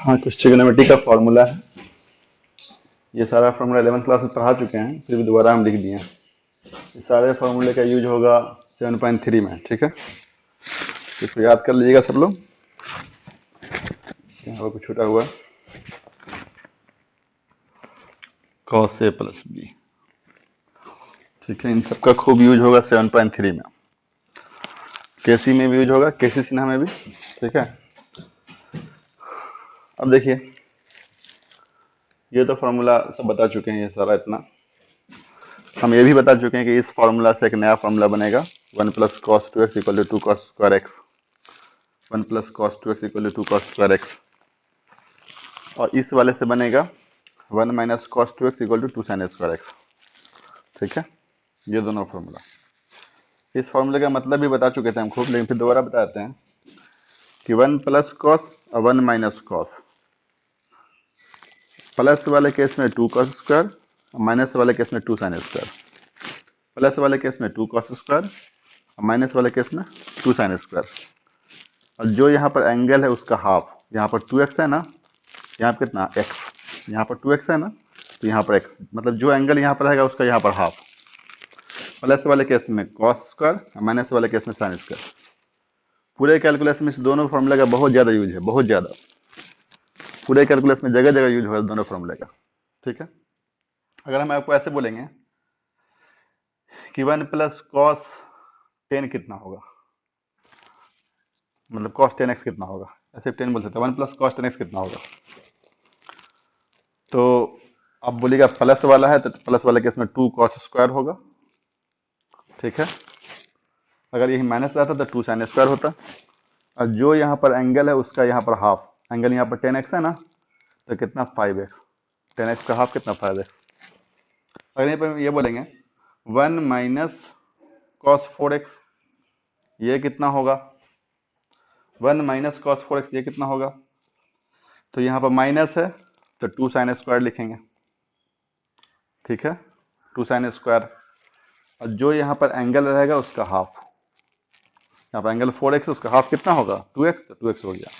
हाँ, कुछ ट्रिग्नोमेट्री का फॉर्मूला है। ये सारा फॉर्मूला 11th क्लास में पढ़ा चुके हैं, फिर भी दोबारा हम लिख दिए हैं। ये सारे फॉर्मूले का यूज होगा 7.3 में, ठीक है। तो इसको याद कर लीजिएगा सब लोग। यहाँ पर कुछ छूटा हुआ cos A प्लस बी, ठीक है। इन सबका खूब यूज होगा 7.3 में, केसी में भी यूज होगा, केसी सिन्हा में भी, ठीक है। अब देखिए, ये तो फॉर्मूला सब बता चुके हैं। ये सारा इतना हम ये भी बता चुके हैं कि इस फॉर्मूला से एक नया फॉर्मूला बनेगा 1 plus cos 2x equal to 2 cos square x, 1 plus cos 2x equal to 2 cos square x. और इस वाले से बनेगा 1 minus cos 2x equal to 2 sine square x, ठीक है। ये दोनों फॉर्मूला, इस फॉर्मूले का मतलब भी बता चुके थे हम खूब, लेकिन फिर दोबारा बताते हैं कि 1 प्लस कॉस और 1 माइनस कॉस। प्लस वाले केस में 2 कॉस स्क्वायर, माइनस वाले केस में 2 साइन स्क्वायर। प्लस वाले केस में 2 कॉस स्क्वायर और माइनस वाले केस में 2 साइन स्क्वायर। और जो यहाँ पर एंगल है उसका हाफ, यहाँ पर 2x है ना, यहाँ पर कितना x, यहाँ पर 2x है ना, तो यहाँ पर x, मतलब जो एंगल यहाँ पर रहेगा उसका यहाँ पर हाफ। प्लस वाले केस में कॉस स्क्वायर और माइनस वाले केस में साइन स्क्वायर। पूरे कैलकुलेशन में इस दोनों फॉर्मूले का बहुत ज़्यादा यूज है, बहुत ज़्यादा। पूरे कैलकुलेशन में जगह जगह यूज हो दोनों फॉर्मूले का, ठीक है। अगर हम आपको ऐसे बोलेंगे कि 1 प्लस कॉस 10 कितना होगा, मतलब कॉस 10x कितना होगा, ऐसे 10 बोल सकते हैं। 1 प्लस कॉस 10x कितना होगा, तो अब बोलिएगा प्लस वाला है तो प्लस वाले केस में 2 कॉस स्क्वायर होगा, ठीक है। अगर यही माइनस रहता तो 2 साइन स्क्वायर होता। और जो यहाँ पर एंगल है उसका यहाँ पर हाफ, एंगल यहाँ पर 10x है ना, तो कितना 5x, 10x का हाफ कितना 5x। अगर यहाँ पर ये बोलेंगे 1 माइनस कॉस 4x, ये कितना होगा, 1 माइनस कॉस 4x ये कितना होगा, तो यहाँ पर माइनस है तो 2 साइन स्क्वायर लिखेंगे, ठीक है, 2 साइन स्क्वायर। और जो यहाँ पर एंगल रहेगा उसका हाफ, यहाँ पर एंगल 4x, उसका हाफ कितना होगा 2x, तो 2x हो गया,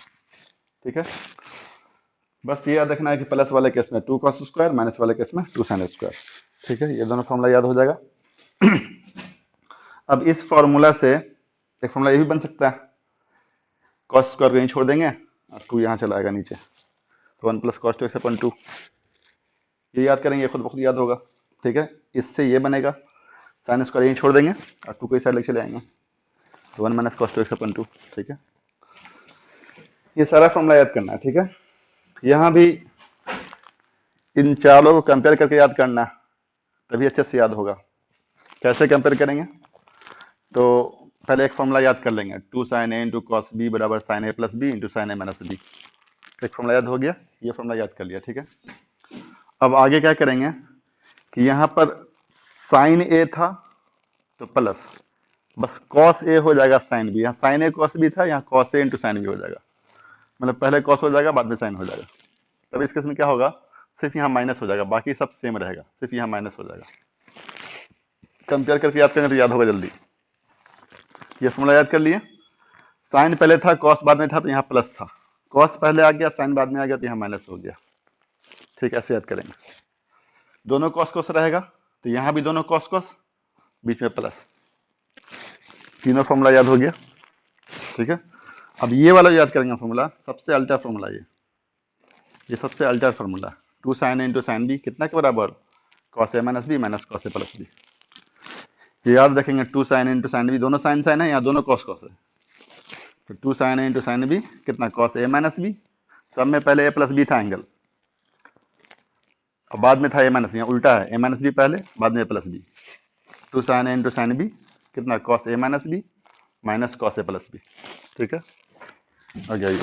ठीक है। बस ये याद रखना है कि प्लस वाले केस में 2 कॉस स्क्वायर, माइनस वाले केस में 2 साइन स्क्वायर, ठीक है। ये दोनों फॉर्मूला याद हो जाएगा। अब इस फॉर्मूला से एक फॉर्मूला ये भी बन सकता है, कॉस स्क्वायर को यहीं छोड़ देंगे और 2 यहाँ चला आएगा नीचे, तो 1 प्लस कॉस 2x अपन 2, ये याद करेंगे, खुद ब खुद याद होगा, ठीक है। इससे ये बनेगा, साइन स्क्वायर यहीं छोड़ देंगे और 2 को इस साइड लेके चले आएंगे, तो 1 माइनस कॉस 2x अपन 2, ठीक है। ये सारा फॉर्मूला याद करना है, ठीक है। यहाँ भी इन चारों को कंपेयर करके याद करना है, तभी अच्छे से याद होगा। कैसे कंपेयर करेंगे, तो पहले एक फॉर्मूला याद कर लेंगे, 2 sine a into cos B बराबर साइन ए प्लस बी इंटू साइन ए माइनस बी। एक फॉर्मूला याद हो गया, ये फॉर्मूला याद कर लिया, ठीक है। अब आगे क्या करेंगे कि यहाँ पर साइन ए था तो प्लस, बस कॉस ए हो जाएगा साइन बी, यहाँ साइन ए कॉस बी था, यहाँ cos A into sine B हो जाएगा, मतलब पहले कॉस हो जाएगा बाद में साइन हो जाएगा। तब इस केस में क्या होगा, सिर्फ यहाँ माइनस हो जाएगा, बाकी सब सेम रहेगा, सिर्फ यहाँ माइनस हो जाएगा। कंपेयर करके याद करेंगे तो याद होगा जल्दी। ये फॉर्मूला याद कर लिए, साइन पहले था कॉस बाद में था तो यहाँ प्लस था, कॉस पहले आ गया साइन बाद में आ गया तो यहाँ माइनस हो गया, ठीक है। ऐसे याद करेंगे, दोनों कॉस कॉस रहेगा तो यहाँ भी दोनों कॉस कॉस, बीच में प्लस, तीनों फॉर्मूला याद हो गया, ठीक है। अब ये वाला याद करेंगे फॉर्मूला, सबसे अल्टर फॉर्मूला, ये सबसे alter formula, 2 sine a into sine B कितना के बराबर, cos A minus B minus cos A plus B. ये याद रखेंगे, 2 sine a into sine B, दोनों साइन साइन है, यहाँ दोनों कॉस कॉस है, तो 2 sine a into sine B कितना कॉस ए माइनस बी, सब में पहले ए प्लस बी था एंगल, और बाद में था ए माइनस, यहाँ उल्टा है, ए माइनस बी पहले बाद में ए plus B. 2 sine a into sine B कितना cos A minus B minus cos A plus b, ठीक है। आ गया ये।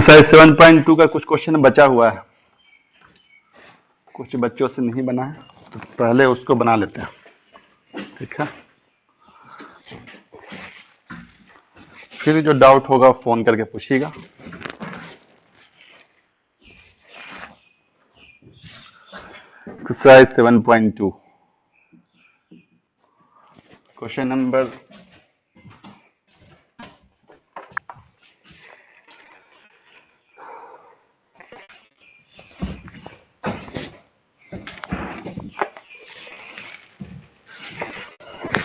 एक्सरसाइज 7.2 का कुछ क्वेश्चन बचा हुआ है, कुछ बच्चों से नहीं बना है, तो पहले उसको बना लेते हैं, ठीक है। फिर जो डाउट होगा फोन करके पूछिएगा। Exercise 7.2 question number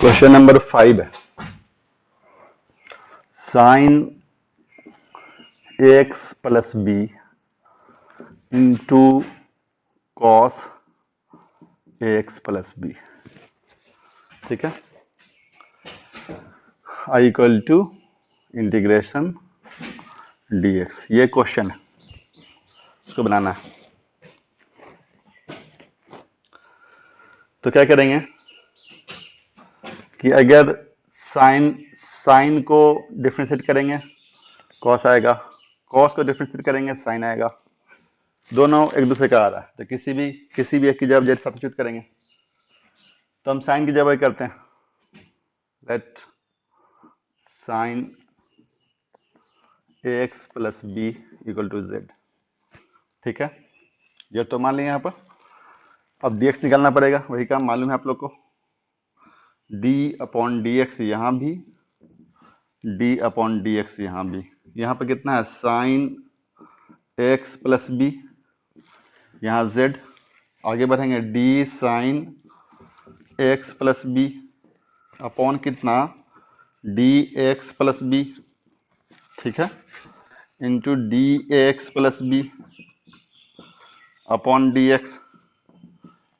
question number 5 है। Sine x plus b into cos x plus b, ठीक है। I equal to integration d x, ये क्वेश्चन है, इसको बनाना है। तो क्या करेंगे कि अगर साइन को डिफरेंशिएट करेंगे कॉस आएगा, कॉस को डिफरेंशिएट करेंगे साइन आएगा, दोनों एक दूसरे का आ रहा है, तो किसी भी एक की जगह जेड सब्स्टिट्यूट करेंगे। तो हम साइन की जगह करते हैं, let sine x plus b equal to z, ठीक है। जेड तो मान लेंगे यहाँ पर, अब डी एक्स निकालना पड़ेगा, वही काम मालूम है आप लोग को। डी अपॉन डी एक्स यहाँ भी, डी अपॉन डी एक्स यहाँ भी। यहाँ पर कितना है, साइन एक्स प्लस बी, यहाँ जेड, आगे बढ़ेंगे d sine x plus b upon कितना, डी एक्स प्लस बी, ठीक है, into d x plus b upon d x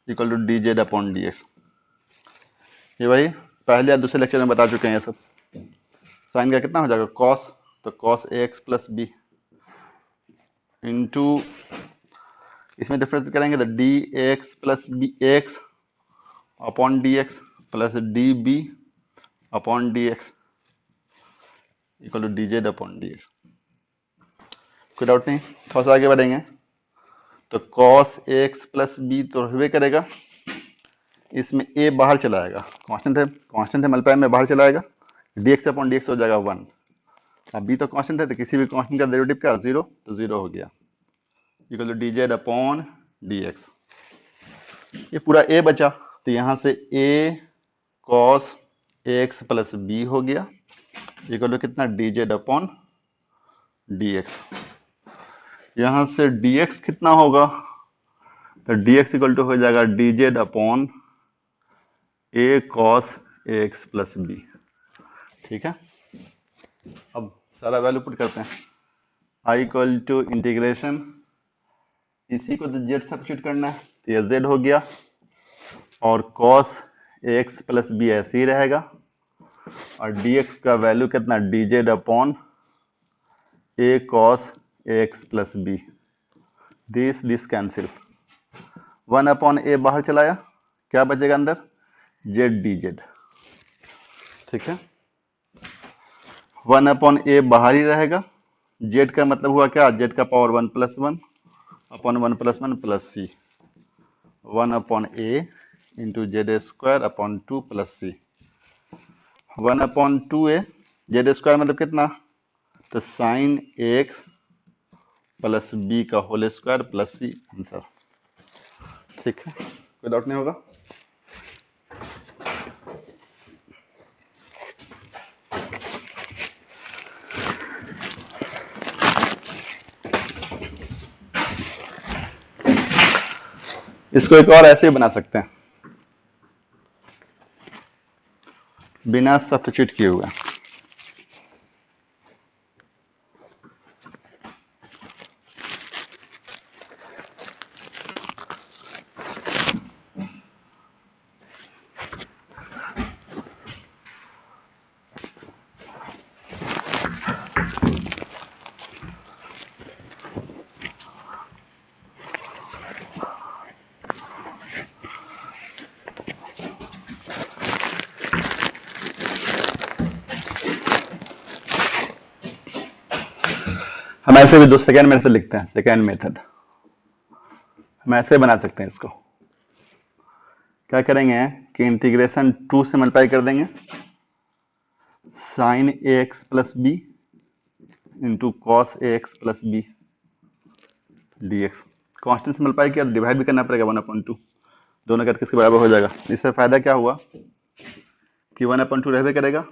equal to d Z upon d x. ये भाई पहले या दूसरे लेक्चर में बता चुके हैं ये सब। साइन का कितना हो जाएगा कॉस, तो cos x plus b into, इसमें डिफरेंस करेंगे तो d x plus b x upon d x plus d b upon d x equal to d Z upon d x. कोई डाउट नहीं, थोड़ा सा आगे बढ़ेंगे तो कॉस एक्स प्लस बी तो रहबे करेगा, इसमें ए बाहर चला आएगा, कांस्टेंट है मल्टीप्लाई में बाहर चला आएगा, D x upon d x हो जाएगा 1। अब बी तो कांस्टेंट है, तो किसी भी कांस्टेंट का डेरिवेटिव क्या, 0, तो 0 हो गया, equal to d Z upon d x. ये पूरा ए बचा, तो यहाँ से a cos x plus b हो गया, इक्वल टू कितना, d Z upon d x. यहाँ से डी एक्स कितना होगा, तो डी एक्स इक्वल टू हो जाएगा d Z upon a cos x plus b, ठीक है। अब सारा वैल्यू पुट करते हैं, आई इक्वल टू इंटीग्रेशन, इसी को तो जेड सब्स्टिट्यूट करना है, तो ये जेड हो गया, और कॉस एक्स प्लस बी ऐसे ही रहेगा, और डी एक्स का वैल्यू कितना, d Z upon a cos x plus b, this cancel, 1 upon a बाहर चलाया, क्या बचेगा अंदर, जेड डी जेड, ठीक है। 1 अपॉन ए बाहर ही रहेगा, जेड का मतलब हुआ क्या, जेड का power 1 plus 1 upon 1 plus 1 plus c, 1 upon a into z square upon 2 plus c, 1 upon 2a, z square मतलब कितना, तो साइन एक्स प्लस बी का whole square plus c, answer, ठीक है। कोई डाउट नहीं होगा। इसको एक और ऐसे ही बना सकते हैं, बिना सब्स्टिट्यूट किए हुए। हम ऐसे भी दो सेकेंड मेथड लिखते हैं, सेकेंड मेथड हम ऐसे बना सकते हैं इसको। क्या करेंगे कि इंटीग्रेशन 2 से मल्टीप्लाई कर देंगे sine a x plus b into cos a x plus b d x. Constant से मल्टीप्लाई किया तो डिवाइड भी करना पड़ेगा 1/2, दोनों करके इसके बराबर हो जाएगा। इससे फायदा क्या हुआ कि 1/2 रहबे करेगा,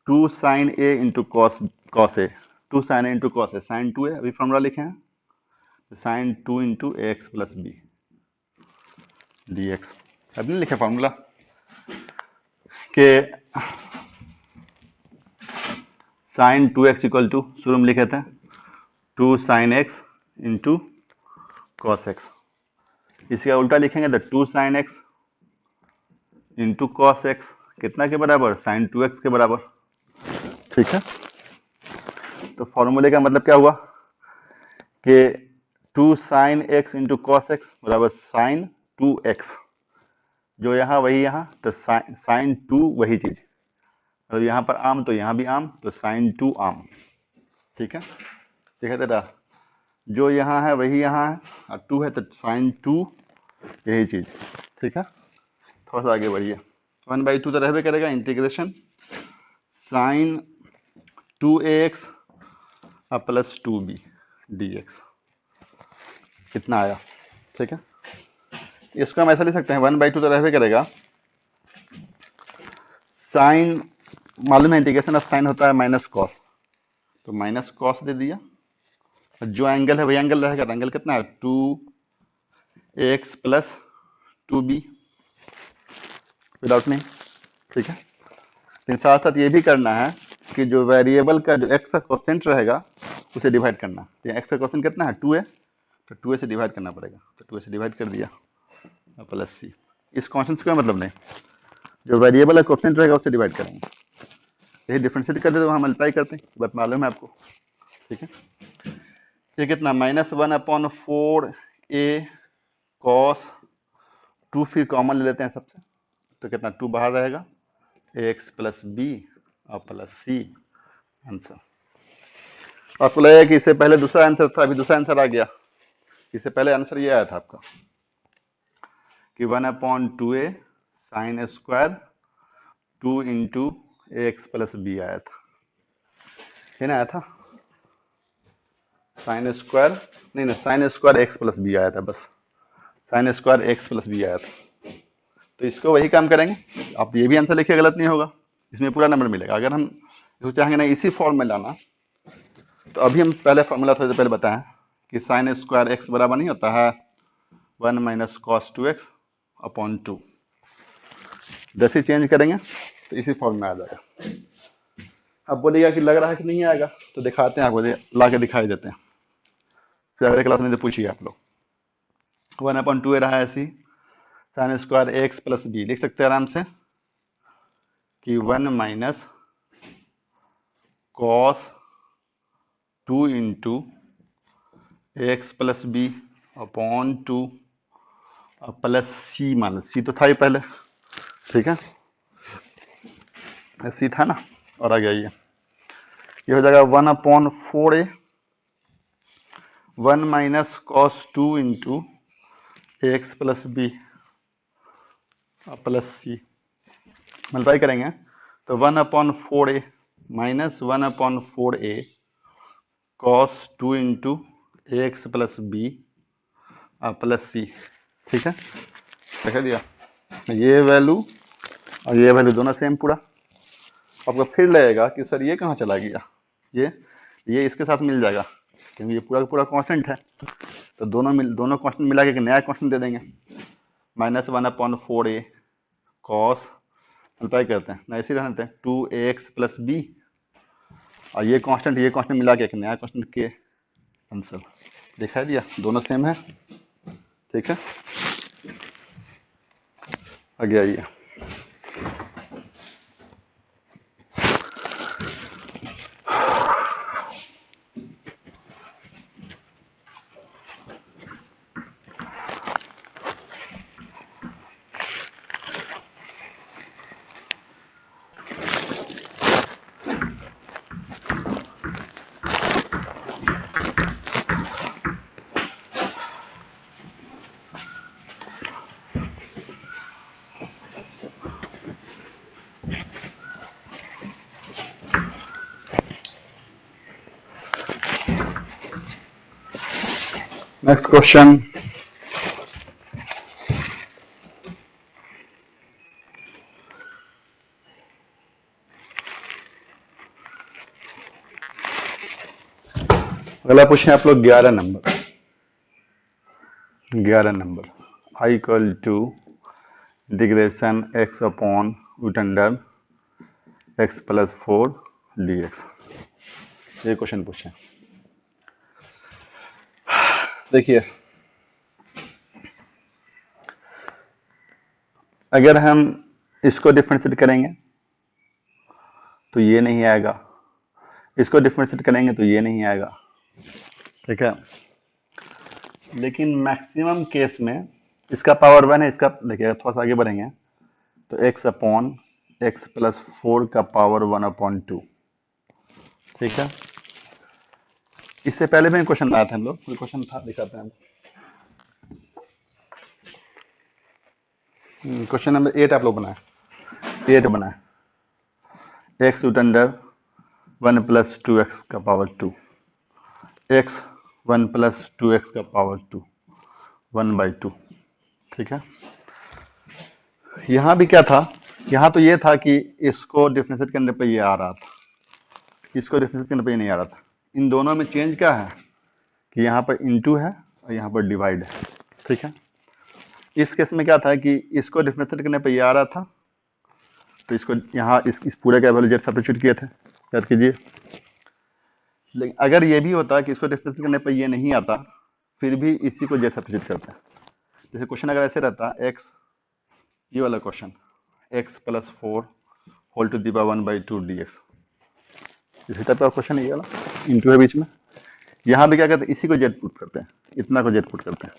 2 sine a into cos a, 2 sine a into cos a, sine 2 a अभी फॉर्मूला लिखे हैं, sine 2 into a x plus b d x. अभी नहीं लिखे फॉर्मूला के साइन 2x इक्वल टू, शुरू में लिखे थे 2 sign x into cos x. इसका उल्टा लिखेंगे तो 2 sign x into cos x कितना के बराबर, साइन 2x के बराबर। ठीक है, तो फॉर्मूले का मतलब क्या हुआ कि 2 sign x into cos x बराबर साइन 2x, जो यहाँ वही यहाँ, तो साइन 2 वही चीज, तो यहाँ पर आम तो यहाँ भी आम, तो साइन 2 आम। ठीक है, ठीक है बेटा, जो यहाँ है वही यहाँ है और 2 है तो साइन 2 यही चीज। ठीक है, थोड़ा सा आगे बढ़िए, 1/2 तो रहबे करेगा, integration sign 2ax plus 2b dx कितना आया। ठीक है, इसको हम ऐसा लिख सकते हैं 1/2 तो रहबे करेगा, साइन मालूम है इंटीग्रेशन ऑफ साइन होता है माइनस कॉस, तो माइनस कॉस दे दिया, जो एंगल है वही एंगल रहेगा, तो एंगल कितना है 2ax प्लस 2b विदाउट नहीं। ठीक है, लेकिन साथ साथ ये भी करना है कि जो वेरिएबल का जो एक्स का कोसेंट रहेगा उसे डिवाइड करना। तो एक्स का कोसेंट कितना है 2a, तो 2a से डिवाइड करना पड़ेगा, तो 2a से डिवाइड कर दिया प्लस सी। इस कॉन्स्टेंट का मतलब नहीं, जो वेरिएबल का कोसेंट रहेगा उससे डिवाइड करेंगे, यही डिफरेंशिएट कर दे तो वहाँ मल्टीप्लाई करते हैं, बात मालूम है आपको। ठीक है, ये कितना -1/4a कॉस 2, फिर कॉमन ले लेते हैं सबसे, तो कितना 2 बाहर रहेगा, ax प्लस बी और प्लस सी आंसर। आपको लगेगा कि इससे पहले दूसरा आंसर था, अभी दूसरा आंसर आ गया। इससे पहले आंसर ये आया था आपका कि 1/2a sine square 2 into x plus b आया था, है ना, आया था साइन स्क्वायर, नहीं नहीं sine square x plus b आया था, बस sine square x plus b आया था। तो इसको वही काम करेंगे, आप ये भी आंसर लिखिए, गलत नहीं होगा, इसमें पूरा नंबर मिलेगा। अगर हम इसको चाहेंगे ना इसी फॉर्म में लाना, तो अभी हम पहले फॉर्मूला थोड़ी देर पहले बताएं कि साइन स्क्वायर एक्स बराबर नहीं होता है 1 माइनस कॉस 2x अपॉन 2, जैसे चेंज करेंगे तो इसी फॉर्म में आ जाएगा। अब बोलिएगा कि लग रहा है कि नहीं आएगा, तो दिखाते हैं आपको, ला के दिखाई देते हैं, फिर अगले क्लास में तो पूछिए आप लोग। 1/2a रहा है ऐसी, sine square x plus b लिख सकते हैं आराम से कि 1 minus cos 2 into x plus b upon 2 plus c, मान सी तो था ही पहले। ठीक है, सी था ना, और आ गया ये हो जाएगा 1/4a 1 minus cos 2 into x plus b plus c, multiply करेंगे तो 1/4a minus 1/4a cos 2 into x plus b plus c. ठीक है, देख दिया, ये वैल्यू और ये वैल्यू दोनों सेम पूरा। आपको फिर लगेगा कि सर ये कहाँ चला गया, ये इसके साथ मिल जाएगा क्योंकि ये पूरा का पूरा कांस्टेंट है, तो दोनों कांस्टेंट मिला के एक नया कांस्टेंट दे देंगे, -1/4a कॉस, मल्टीप्लाई करते हैं ना, ऐसे रहते हैं 2ax प्लस बी, और ये कांस्टेंट मिला के एक नया कांस्टेंट के आंसर दिखाई दिया, दोनों सेम है। ठीक है, आगे आइए। नेक्स्ट क्वेश्चन, अगला पूछे आप लोग 11 नंबर। 11 नंबर, I equal to integration x upon root under x plus 4 dx। ये क्वेश्चन पूछे। देखिए, अगर हम इसको डिफरेंशिएट करेंगे तो ये नहीं आएगा, इसको डिफरेंशिएट करेंगे तो ये नहीं आएगा, ठीक है। लेकिन मैक्सिमम केस में इसका पावर 1 है, इसका देखिए थोड़ा सा आगे बढ़ेंगे तो एक्स अपॉन एक्स प्लस 4 का पावर 1/2, ठीक है। इससे पहले भी क्वेश्चन लाए थे हम लोग, कोई क्वेश्चन था दिखाते हैं। क्वेश्चन नंबर 8 आप लोग बनाए, 8 बनाए, x root under 1 plus 2x का पावर 2, एक्स 1 प्लस 2x का पावर 2, 1/2, ठीक है। यहाँ भी क्या था, यहाँ तो ये था कि इसको डिफरेंशिएट करने पे ये आ रहा था, इसको डिफरेंशिएट करने पे ये नहीं आ रहा था। इन दोनों में चेंज क्या है कि यहाँ पर इनटू है और यहाँ पर डिवाइड है, ठीक है। इस केस में क्या था कि इसको डिफरेंशिएट करने पे ये आ रहा था, तो इसको यहाँ इस पूरे का वैल्यू जेड सब्स्टिट्यूट किए थे, याद कीजिए। लेकिन अगर ये भी होता कि इसको डिफरेंशिएट करने पे ये नहीं आता, फिर भी इसी को जेड सब्स्टिट्यूट करते हैं। जैसे क्वेश्चन अगर ऐसे रहता एक्स, ये वाला question, x plus 4 whole to the power 1/2 dx, इसी टाइप का क्वेश्चन है ये वाला, इंटू है बीच में। यहाँ भी क्या करते हैं, इसी को जेड पुट करते हैं, इतना को जेड पुट करते हैं।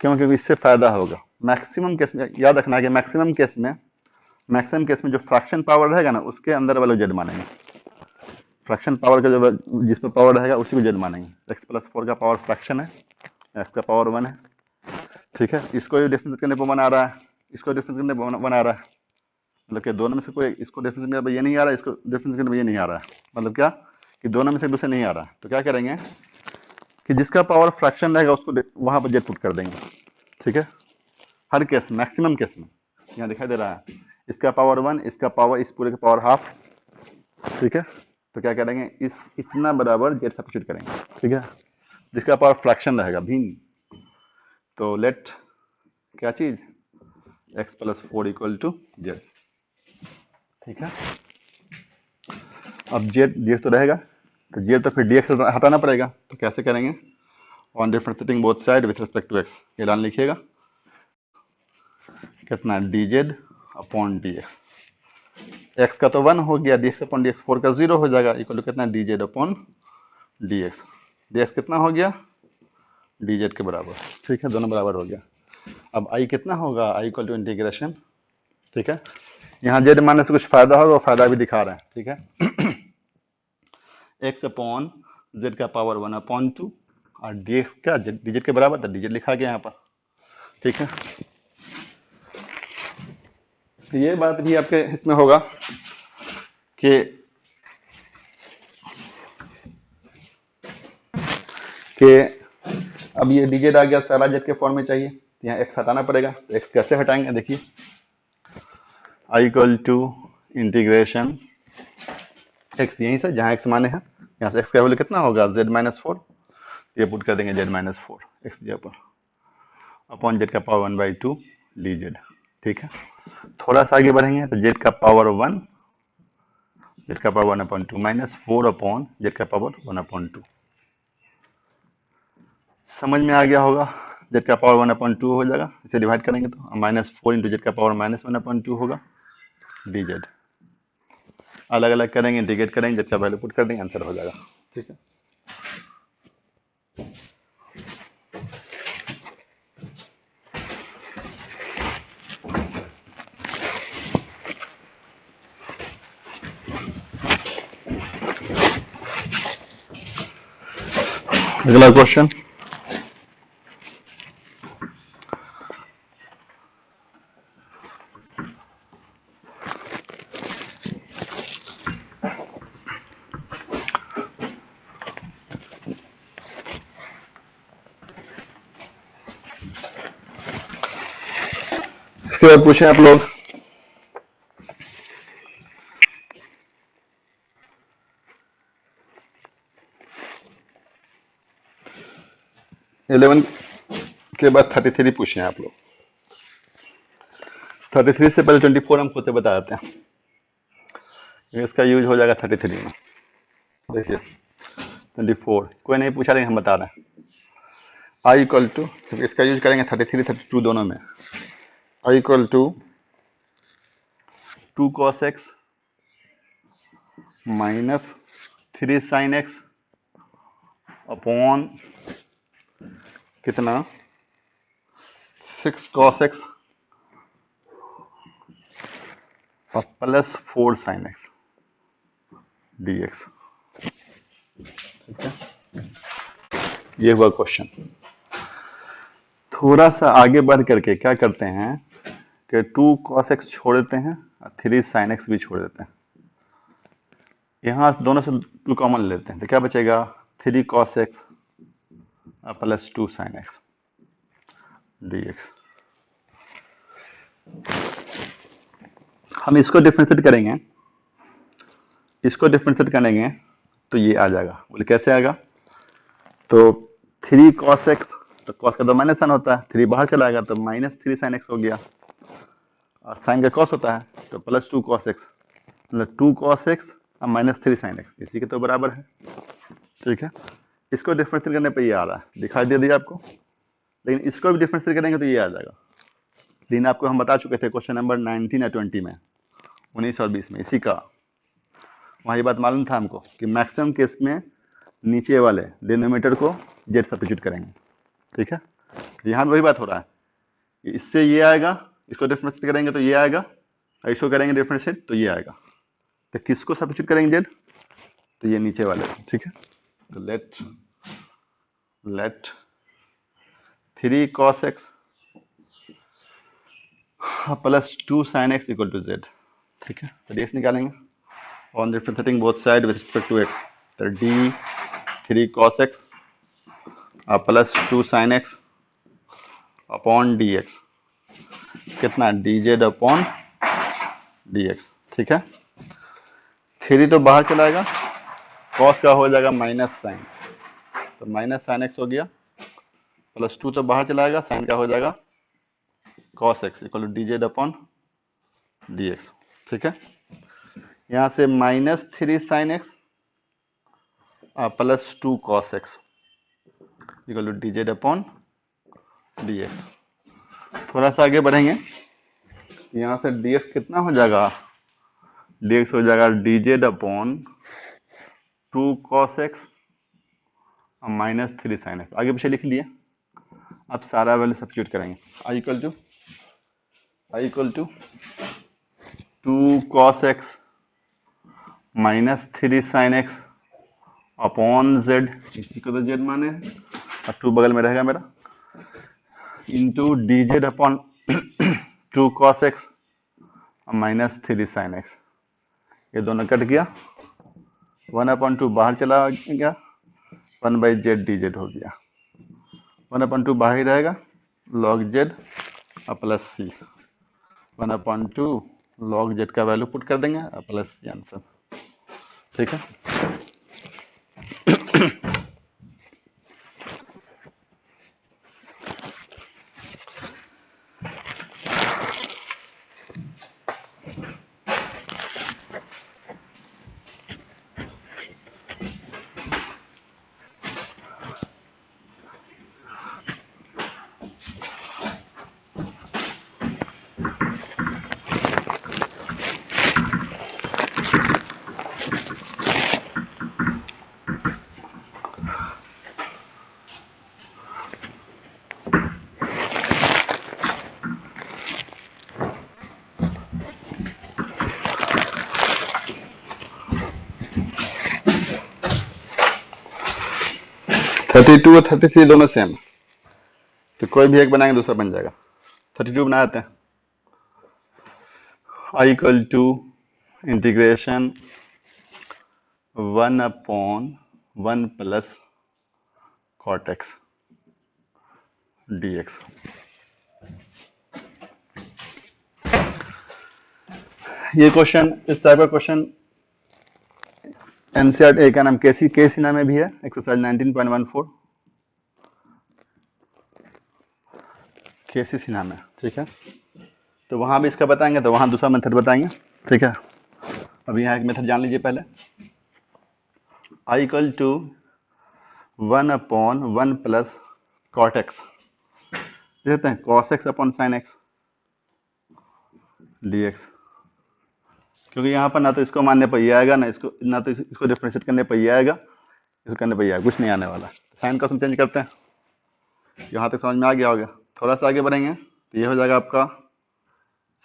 क्यों? क्योंकि इससे फायदा होगा। मैक्सिमम केस में याद रखना है कि मैक्सिमम केस में जो फ्रैक्शन पावर रहेगा ना, उसके अंदर वाले जेड मानेंगे। फ्रैक्शन पावर का जो जिसमें पावर रहेगा उसी को जेड मानेंगे। एक्स प्लस 4 का पावर फ्रैक्शन है, एक्स का पावर 1 है, ठीक है। इसको डिफरेंस करने पर 1 आ रहा है, इसको डिफरेंस करने पर 1 आ रहा है, मतलब कि दोनों में से कोई, इसको डिफरेंस करने पर ये नहीं आ रहा है, इसको डिफरेंस करने पर ये नहीं आ रहा है, मतलब क्या कि दोनों में से एक दूसरे नहीं आ रहा है। तो क्या करेंगे कि जिसका पावर फ्रैक्शन रहेगा उसको वहां पर जेड पुट कर देंगे, ठीक है। हर केस, मैक्सिमम केस में यहाँ दिखाई दे रहा है, इसका पावर 1, इसका पावर, इस पूरे का पावर हाफ, ठीक है। तो क्या करेंगे, इस इतना बराबर जेड सब्स्टिट्यूट करेंगे, ठीक है, जिसका पावर फ्रैक्शन रहेगा भिन्न। तो लेट क्या चीज, x plus 4 equal to z, ठीक है। अब जेड जेड तो रहेगा, तो जेड तो फिर डीएक्स हटाना पड़ेगा। तो कैसे करेंगे, on differentiating both side with respect to x, ये लाइन लिखिएगा, कितना d Z upon d x का तो 1 हो गया, d x upon d x 4 का 0 हो जाएगा, इक्वल टू कितना d Z upon d x कितना हो गया, डी जेड के बराबर, ठीक है, दोनों बराबर हो गया। अब आई कितना होगा, आई इक्वल टू इंटीग्रेशन, ठीक है। यहाँ जेड मानने से कुछ फायदा होगा, वो फायदा भी दिखा रहे हैं, ठीक है। एक्स अपॉन जेड का पावर 1/2 और डी एक्स का डी जेड के बराबर था, डी जेड लिखा गया यहाँ पर, ठीक है। तो ये बात भी आपके इसमें होगा कि अब ये डी जेड आ गया, सारा जेड के फॉर्म में चाहिए, तो यहाँ एक्स हटाना पड़ेगा। तो एक्स कैसे हटाएंगे, देखिए, आई इक्वल टू इंटीग्रेशन एक्स, यहीं से जहाँ एक्स माने हैं, यहाँ से एक्स का वैल्यू कितना होगा, z-4, ये पुट कर देंगे z-4 एक्स जगह पर, अपॉन जेड का पावर 1/2 डी जेड, ठीक है। थोड़ा सा आगे बढ़ेंगे तो जेड का पावर 1, जेड का पावर 1/2 -4 अपॉन जेड का पावर 1/2, समझ में आ गया होगा। जेड का पावर 1/2 हो जाएगा, इसे डिवाइड करेंगे तो -4 इंटू जेड का पावर -1/2 होगा डी जेड। अलग अलग करेंगे, इंटीग्रेट करेंगे, जेड का वैल्यू पुट कर देंगे, आंसर हो जाएगा, ठीक है। अगला क्वेश्चन, इसके बाद पूछे आप लोग 11 के बाद 33 पूछे आप लोग। 33 से पहले 24 हम खुद से बता देते हैं, इसका यूज हो जाएगा 33 में। देखिए 24 कोई नहीं पूछा, लेकिन हम बता रहे हैं। आई इक्वल टू, इसका यूज करेंगे 33 32 दोनों में। I equal to 2 cos x minus 3 sin x upon कितना 6 cos x और प्लस 4 sin x dx। ठीक है, ये हुआ क्वेश्चन। थोड़ा सा आगे बढ़ करके क्या करते हैं कि 2 cos x छोड़ देते हैं और 3 sin x भी छोड़ देते हैं। यहाँ दोनों से 2 कॉमन लेते हैं तो क्या बचेगा 3 cos x plus 2 sin x dx। हम इसको डिफरेंशिएट करेंगे, इसको डिफरेंशिएट करेंगे तो ये आ जाएगा। बोले कैसे आएगा, तो 3 cos x, तो cos का तो माइनस साइन होता है, 3 बाहर चला आएगा तो माइनस 3 sin x हो गया, और साइन का cos होता है तो प्लस 2 cos x, मतलब 2 cos x और माइनस 3 sin x, इसी के तो बराबर है। ठीक है, इसको डिफरेंशिएट करने पे ये आ रहा है, दिखाई दे दिया आपको। लेकिन इसको भी डिफरेंशिएट करेंगे तो ये आ जाएगा। लेकिन आपको हम बता चुके थे क्वेश्चन नंबर 19 या 20 में, 19 और 20 में, इसी का वहाँ ये बात मालूम था हमको कि मैक्सिमम केस में नीचे वाले डिनोमिनेटर को जेड सब्स्टिट्यूट करेंगे। ठीक है, यहाँ वही बात हो रहा है, इससे ये आएगा, इसको डिफरेंशिएट करेंगे तो ये आएगा, और इसको करेंगे डिफरेंशिएट तो ये आएगा। तो किसको सब्स्टिट्यूट करेंगे जेड, तो ये नीचे वाले। ठीक है, तो let 3 cos x plus 2 sin x equal to z. ठीक है, तो dx निकालेंगे on differentiating both side with respect to x, तो d 3 cos x plus 2 sin x upon dx, कितना dz अपॉन dx। ठीक है, 3 तो बाहर चलाएगा, cos का हो जाएगा माइनस साइन, तो माइनस साइन x हो गया, प्लस 2 तो बाहर चलाएगा, साइन का हो जाएगा cos x equal to dz upon dx। ठीक है, यहाँ से minus 3 sin x plus 2 cos x equal to dz upon dx। थोड़ा सा आगे बढ़ेंगे, यहाँ से dx कितना हो जाएगा, dx हो जाएगा dz upon 2 cos x minus 3 sin x। आगे पीछे लिख लिए, अब सारा वैल्यू सब्स्टिट्यूट करेंगे। I equal to 2 cos x minus 3 sin x upon z, इसी को तो z माने और 2 बगल में रहेगा मेरा, into dz upon 2 cos x minus 3 sin x। ये दोनों कट गया, 1/2 बाहर चला गया, 1/z dz हो गया, 1/2 बाहर ही रहेगा, log z plus c, 1/2 log z का वैल्यू पुट कर देंगे प्लस c आंसर। ठीक है, थर्टी टू और 33 दोनों सेम, तो कोई भी एक बनाएंगे दूसरा बन जाएगा। 32 बना देते हैं। I equal to integration 1/1 plus cot x dx। ये क्वेश्चन, इस टाइप का क्वेश्चन एनसीईआरटी का नाम के सिन्हा में भी है, एक्सरसाइज 19.14 के सिन्हा में, ठीक है। तो वहां भी इसका बताएंगे, तो वहां दूसरा मेथड बताएंगे, ठीक है। अभी यहाँ एक मेथड जान लीजिए पहले, I equal to 1/1 plus cot x, देखते हैं cos x upon sine x d x, क्योंकि यहाँ पर ना तो इसको मानने पर ये आएगा, ना इसको, ना तो इसको डिफरेंशिएट करने पर ये आएगा, इसको करने पर ये आएगा, कुछ नहीं आने वाला। साइन का चेंज करते हैं, यहाँ तक समझ में आ गया होगा। थोड़ा सा आगे बढ़ेंगे तो ये हो जाएगा आपका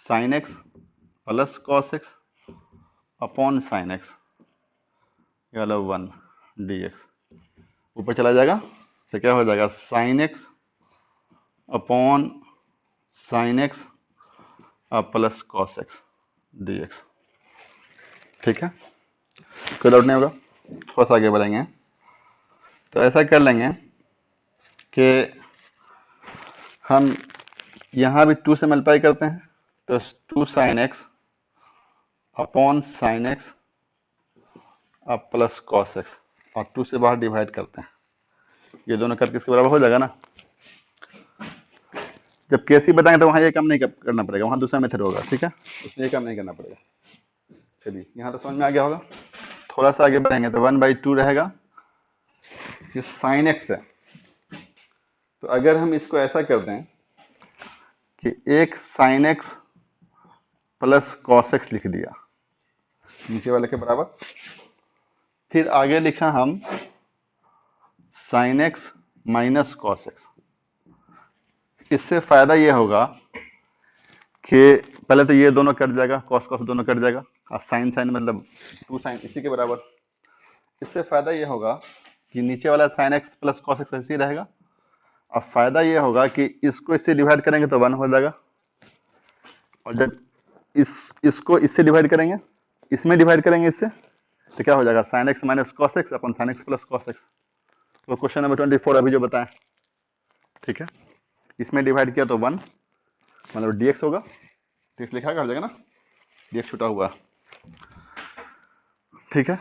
sign x plus cos x upon sine x, ये वाला 1 डी एक्स ऊपर चला जाएगा, तो क्या हो जाएगा sine x upon sine x plus cos x d x, ठीक है। कोई डाउट नहीं होगा। थोड़ा सा आगे बढ़ेंगे तो ऐसा कर लेंगे कि हम यहाँ भी 2 से मल्टीप्लाई करते हैं, तो 2 sine x upon sine x plus cos x, और 2 से बाहर डिवाइड करते हैं, ये दोनों करके इसके बराबर हो जाएगा ना। जब केसी बताएंगे तो वहाँ ये काम नहीं करना पड़ेगा, वहाँ दूसरा मेथड होगा, ठीक है, उसमें ये काम नहीं करना पड़ेगा। चलिए यहाँ तो समझ में आ गया होगा। थोड़ा सा आगे बढ़ेंगे तो 1/2 रहेगा, ये साइन एक्स है, तो अगर हम इसको ऐसा कर दें कि एक sign x plus cos x लिख दिया नीचे वाले के बराबर, फिर आगे लिखा हम sign x minus cos x. इससे फायदा ये होगा कि पहले तो ये दोनों कट जाएगा, कॉस कॉस दोनों कट जाएगा, और साइन साइन मतलब 2 साइन इसी के बराबर। इससे फायदा ये होगा कि नीचे वाला sign x plus cos x ऐसे ही रहेगा, और फायदा ये होगा कि इसको इससे डिवाइड करेंगे तो 1 हो जाएगा, और जब इसको इससे डिवाइड करेंगे, इसमें डिवाइड करेंगे इससे, तो क्या हो जाएगा sine x minus cos x upon sine x plus cos x. तो क्वेश्चन नंबर 24 अभी जो बताएं, ठीक है, इसमें डिवाइड किया तो 1 मतलब dx होगा, dx लिखा हो जाएगा ना, dx छुटा हुआ, ठीक है।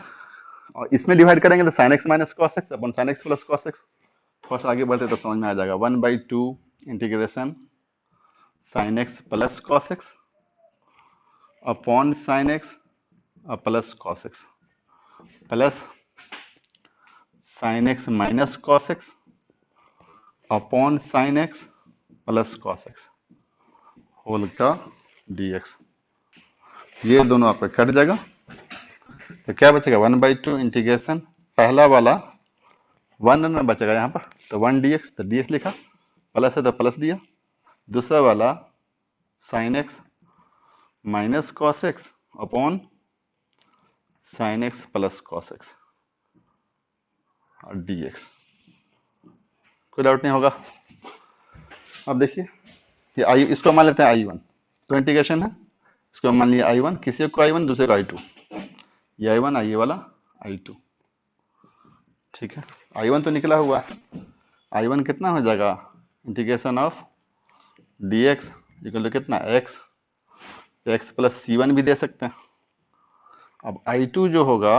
और इसमें डिवाइड करेंगे तो sine x minus cos x upon sine x plus cos x. थोड़ा सा आगे बढ़ते तो समझ में आ जाएगा 1/2 integration sine x plus cos x upon sine x plus cos x plus sine x minus cos x upon sine x plus cos x whole का dx। ये दोनों आपका कट जाएगा, तो क्या बचेगा 1/2 इंटीग्रेशन, पहला वाला 1 बचेगा यहाँ पर, तो 1 dx, तो dx लिखा, प्लस है तो प्लस दिया, दूसरा वाला sign x minus cos x upon sine x plus cos x और dx। कोई डाउट नहीं होगा। अब देखिए ये आई, इसको मान लेते हैं I1, तो इंटीग्रेशन है, इसको मान लिया I1, किसी को I1 दूसरे को I2, ये I1 ये वाला I2, ठीक है। I1 तो निकला हुआ है, I1 कितना हो जाएगा integration of dx equal to कितना x प्लस c1 भी दे सकते हैं। अब I2 जो होगा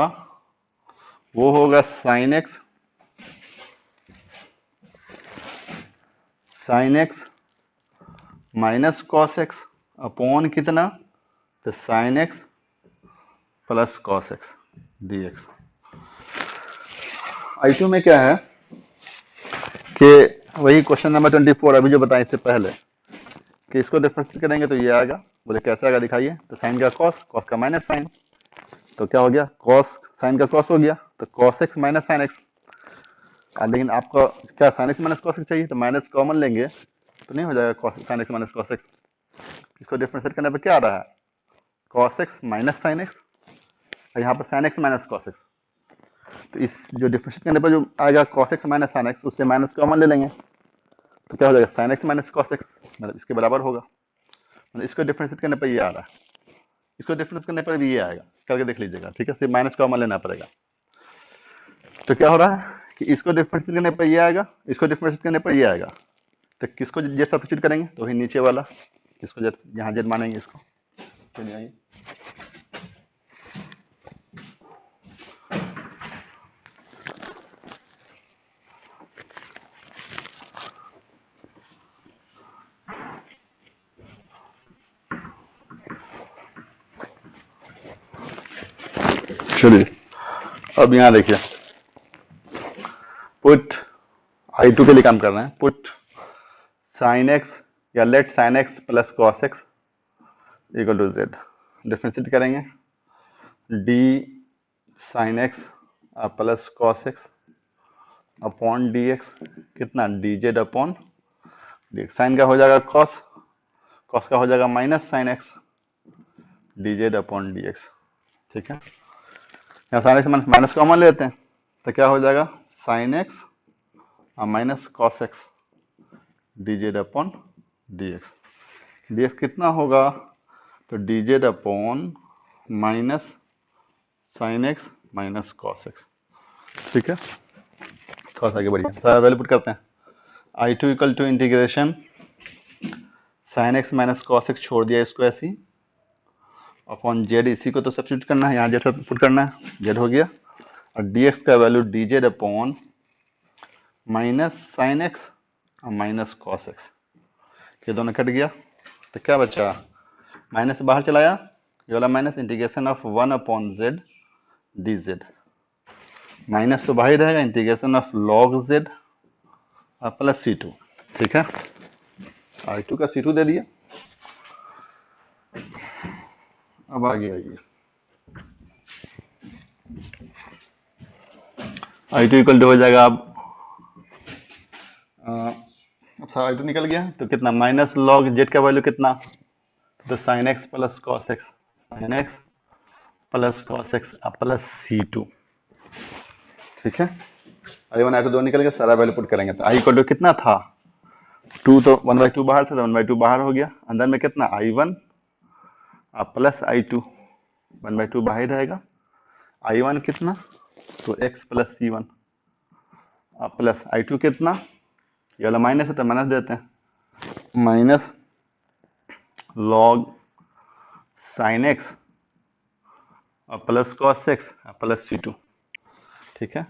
वो होगा sign x minus cos x upon कितना, तो sine x plus cos x dx। I2 में क्या है कि वही क्वेश्चन नंबर 24 अभी जो बताएं इससे पहले, कि इसको डिफरेंशिएट करेंगे तो ये आएगा, बोले कैसे आएगा दिखाइए, तो साइन का कॉस, कॉस का माइनस साइन, तो क्या हो गया कॉस, साइन का कॉस हो गया, तो cos x minus sine x. लेकिन आपको क्या sign x minus cos x चाहिए, तो माइनस कॉमन लेंगे तो नहीं हो जाएगा sine x minus cos x. इसको डिफरेंशिएट करने पर क्या आ रहा है cos x minus sine x, और यहाँ पर sign x minus cos x, तो इस जो डिफरेंशिएट करने पर जो आएगा cos x minus sine x, उससे माइनस कॉमन ले लेंगे, तो क्या हो जाएगा sine x minus cos x, मतलब इसके बराबर होगा, मतलब इसको डिफरेंशिएट करने पर ये आ रहा है, इसको डिफरेंस करने पर भी ये आएगा, करके देख लीजिएगा, ठीक है, सिर्फ माइनस कॉमन लेना पड़ेगा। तो क्या हो रहा है कि इसको डिफरेंशिएट करने पर ये आएगा, इसको डिफरेंशिएट करने पर ये आएगा, तो किसको जेड सब्स्टिट्यूट करेंगे, तो वही नीचे वाला, इसको जेड, यहाँ जेड मानेंगे इसको, चलिए आइए चलिए अब यहाँ देखिए, पुट I2 के लिए काम कर रहे हैं। पुट साइन एक्स या let sine x plus cos x equal to z, differentiate करेंगे d sine x plus cos x upon d x, कितना d Z upon d x. Sine का हो जाएगा कॉस, कॉस का हो जाएगा minus sine x d Z upon d x. ठीक है, यहाँ साइन एक्स माइनस कॉमन लेते हैं तो क्या हो जाएगा sine x minus cos x d Z upon d x. D x कितना होगा तो D Z upon minus sine x minus cos x. ठीक है, थोड़ा सा आगे बढ़िए, सारा वैल्यू पुट करते हैं। I2 equal to integration sine x minus cos x छोड़ दिया इसको ऐसे ही अपॉन जेड, इसी को तो सब्स्टिट्यूट करना है, यहाँ जेड पुट करना है, जेड हो गया। और डी एक्स का value D Z upon minus sine x और माइनस कॉस एक्स, ये दोनों कट गया तो क्या बचा, माइनस से बाहर चलाया, ये वाला minus integration of 1 upon Z D Z, minus तो बाहर रहेगा, integration of log Z plus C2। ठीक है, I2 का C2 दे दिया। अब आगे आइए, I2 इक्वल टू हो जाएगा अब I2 निकल गया तो कितना माइनस लॉग जेड का वैल्यू कितना, तो sine x plus cos x, sign x plus cos x plus C2। ठीक है, I1 I2 दो निकल गया, सारा वैल्यू पुट करेंगे तो I इक्वल टू कितना था 2, तो 1/2 बाहर था तो 1/2 बाहर हो गया, अंदर में कितना I1 प्लस I2, 1/2 बाहर रहेगा, I1 कितना तो x plus C1 plus I2 कितना, ये वाला माइनस है तो माइनस देते हैं, माइनस लॉग साइन एक्स और plus cos x plus C2। ठीक है,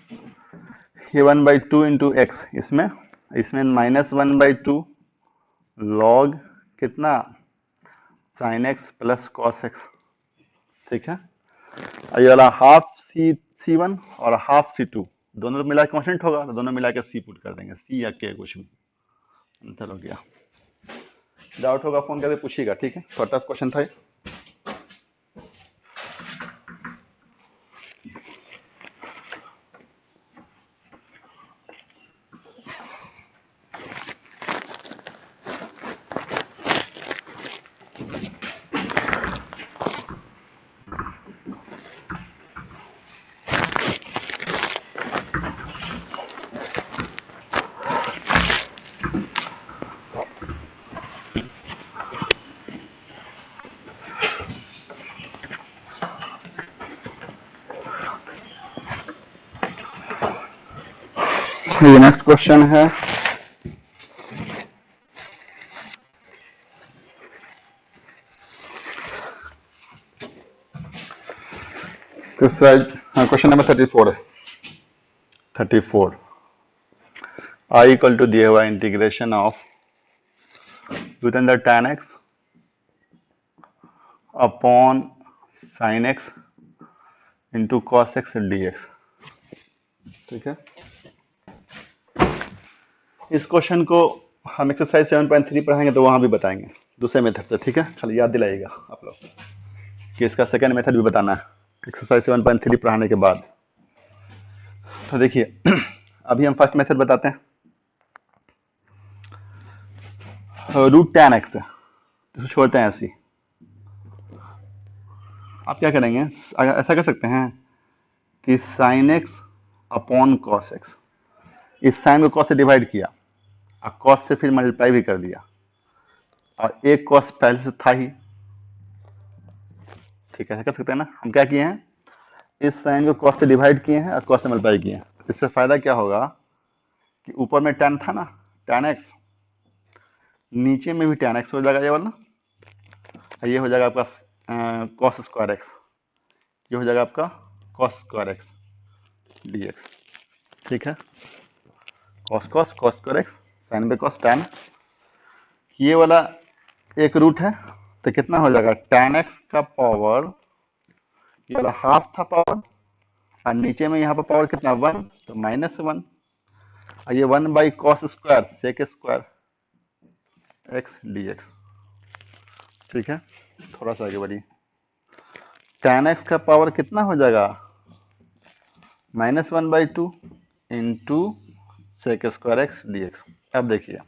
ये 1/2 इंटू एक्स, इसमें माइनस 1/2 लॉग कितना sign x plus cos x. ठीक है, ये वाला हाफ C1 और हाफ C2 दोनों मिला के कांस्टेंट होगा तो दोनों मिला के C पुट कर देंगे, C या K कुछ भी, आंसर हो गया। डाउट होगा फोन करके पूछिएगा। ठीक है, थोड़ा टफ क्वेश्चन था ये। ये नेक्स्ट क्वेश्चन है, क्वेश्चन नंबर 34 है। 34 I इक्वल टू दिया हुआ integration of root under tan x upon sine x into cos x d x. ठीक है, इस क्वेश्चन को हम एक्सरसाइज 7.3 पढ़ाएंगे तो वहां भी बताएंगे दूसरे मेथड से। ठीक है, खाली याद दिलाइएगा आप लोग कि इसका सेकंड मेथड भी बताना है एक्सरसाइज 7.3 पढ़ाने के बाद। तो देखिए अभी हम फर्स्ट मेथड बताते हैं, रूट tan x तो छोड़ते हैं ऐसी। आप क्या करेंगे, ऐसा कर सकते हैं कि sine x upon cos x, इस साइन को कॉस से डिवाइड किया और कॉस से फिर मल्टीप्लाई भी कर दिया, और एक कॉस पहले से था ही। ठीक है, ऐसा कर सकते हैं ना। हम क्या किए हैं, इस साइन को कॉस से डिवाइड किए हैं और कॉस से मल्टीप्लाई किए हैं। इससे फायदा क्या होगा कि ऊपर में tan था ना, tan x, नीचे में भी tan x हो जाएगा ये वाला, ये हो जाएगा आपका कॉस स्क्वायर एक्स, ये हो जाएगा आपका cos square x d x. ठीक है, cos cos cos square x sine by cos tan, ये वाला एक रूट है तो कितना हो जाएगा टैन एक्स का पावर, ये वाला हाफ था पावर, और नीचे में यहाँ पर पावर कितना 1, तो -1, और ये 1 by cos square sec square x d x. ठीक है, थोड़ा सा आगे बढ़िए, टैन एक्स का पावर कितना हो जाएगा -1/2 into sec square x d x. अब देखिए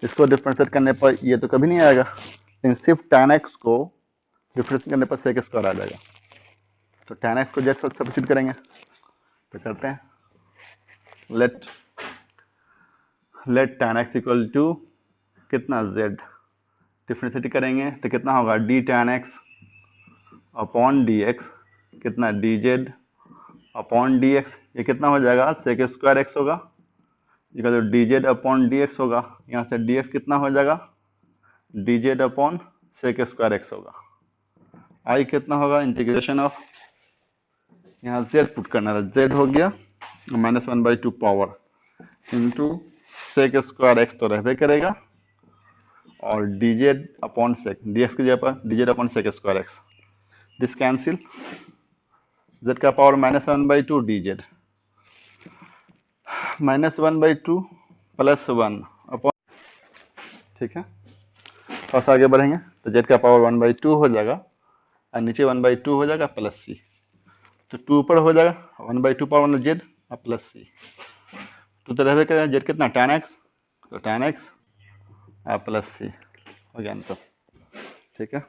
इसको डिफ्रेंशिएट करने पर ये तो कभी नहीं आएगा, लेकिन सिर्फ टैन एक्स को डिफ्रेंशिएट करने पर सेक स्क्वायर आ जाएगा। तो टैन एक्स को जेड सब्स्टिट्यूट करेंगे, तो करते हैं let tan x equal to कितना जेड, डिफ्रेंशिएट करेंगे तो कितना होगा d tan x upon d x, कितना d Z upon d x, ये कितना हो जाएगा सेक स्क्वायर एक्स होगा, equal to d Z upon d x होगा, यहाँ से डी एक्स कितना हो जाएगा d Z upon sec square x होगा, आई कितना होगा इंटीग्रेशन ऑफ, यहाँ जेड पुट करना था, जेड हो गया -1/2 power into sec square X तो रहबे करेगा, और D Z upon sec, D X की जगह पर D Z upon sec square X, this cancel, Z का पावर -1/2 डी जेड, -1/2 +1 अपॉन, ठीक है, थोड़ा सा आगे बढ़ेंगे तो जेड का पावर 1/2 हो जाएगा, और नीचे 1/2 हो जाएगा प्लस सी, तो 2 ऊपर हो जाएगा 1/2 पावर मतलब जेड और प्लस सी, तो रहबे करेगा जेड कितना टैन एक्स, तो टैन एक्स और प्लस सी हो गया आंसर। ठीक है।